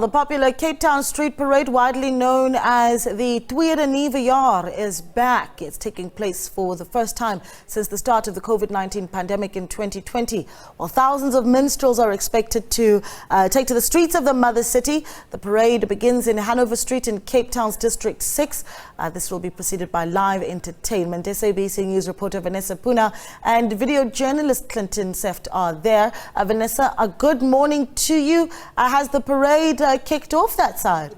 The popular Cape Town street parade, widely known as the Tweede Nuwe Jaar, is back. It's taking place for the first time since the start of the COVID-19 pandemic in 2020. While thousands of minstrels are expected to take to the streets of the mother city, the parade begins in Hanover Street in Cape Town's District 6. This will be preceded by live entertainment. SABC News reporter Vanessa Poonah and video journalist Clinton Seft are there. Vanessa, a good morning to you. Has the parade kicked off that side?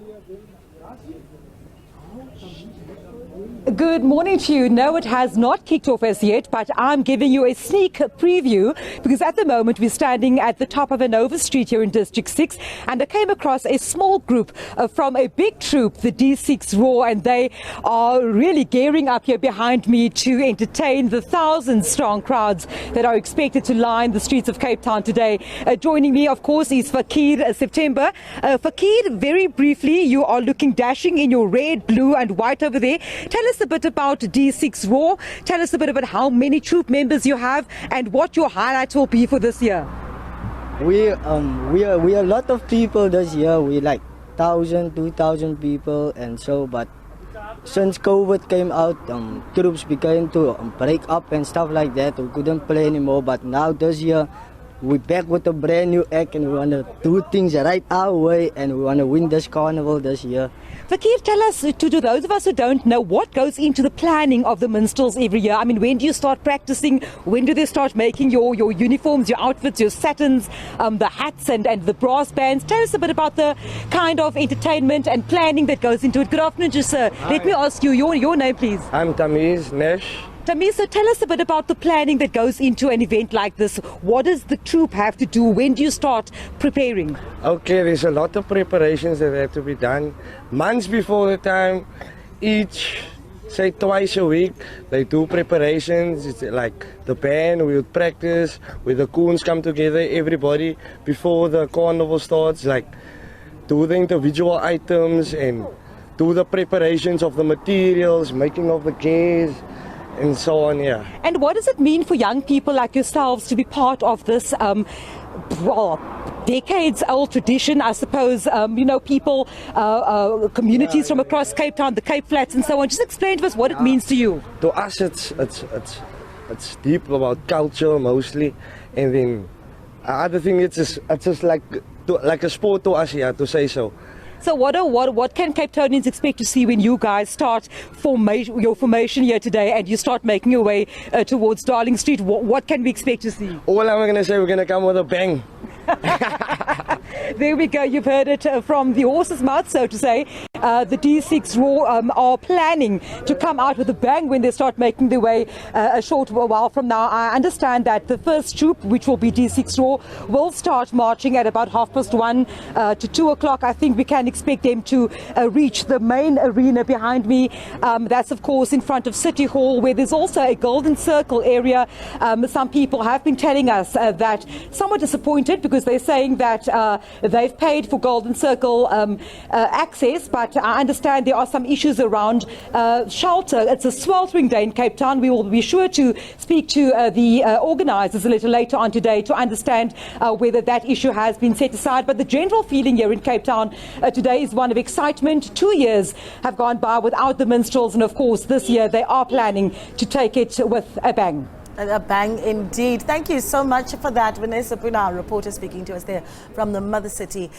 Good morning to you. No, it has not kicked off as yet, but I'm giving you a sneak preview because at the moment we're standing at the top of Hanover Street here in District 6, and I came across a small group from a big troop, the D6 Raw, and they are really gearing up here behind me to entertain the 1,000-strong crowds that are expected to line the streets of Cape Town today. Joining me, of course, is Fakir September. Fakir, very briefly, you are looking dashing in your red, blue and white over there. Tell us a bit about D6 Raw. Tell us a bit about how many troop members you have and what your highlights will be for this year. We are a lot of people this year. We like 1,000, 2,000 people and so. But since COVID came out, troops began to break up and stuff like that. We couldn't play anymore. But now this year, we're back with a brand new act and we want to do things right our way and we want to win this carnival this year. Fakir, tell us, to those of us who don't know, what goes into the planning of the minstrels every year? I mean, when do you start practicing? When do they start making your uniforms, your outfits, your satins, the hats and the brass bands? Tell us a bit about the kind of entertainment and planning that goes into it. Good afternoon, just sir. Hi. Let me ask you your name, please. I'm Tamiz Nash. Tamiz, so tell us a bit about the planning that goes into an event like this. What does the troop have to do? When do you start preparing? Okay, there's a lot of preparations that have to be done. Months before the time, say twice a week, they do preparations. It's like the band, we would practice, where the coons come together, everybody, before the carnival starts, like do the individual items and do the preparations of the materials, making of the gears, and so on, yeah. And what does it mean for young people like yourselves to be part of this, decades-old tradition, I suppose, people, communities from across Cape Town, the Cape Flats and so on. Just explain to us what it means to you. To us, it's deep about culture mostly, and then other thing, it's just like a sport to us, yeah, to say so. So what can Cape Townians expect to see when you guys start your formation here today and you start making your way towards Darling Street? What can we expect to see? All I'm going to say, we're going to come with a bang. There we go. You've heard it from the horse's mouth, so to say. The D6 Raw are planning to come out with a bang when they start making their way a short while from now. I understand that the first troop, which will be D6 Raw, will start marching at about 1:30 to 2 o'clock. I think we can expect them to reach the main arena behind me. That's, of course, in front of City Hall, where there's also a golden circle area. Some people have been telling us that somewhat disappointed because they're saying that they've paid for golden circle access, but I understand there are some issues around shelter. It's a sweltering day in Cape Town. We will be sure to speak to the organisers a little later on today to understand whether that issue has been set aside. But the general feeling here in Cape Town today is one of excitement. 2 years have gone by without the minstrels, and of course this year they are planning to take it with a bang. A bang indeed. Thank you so much for that, Vanessa Poonah, reporter speaking to us there from the mother city.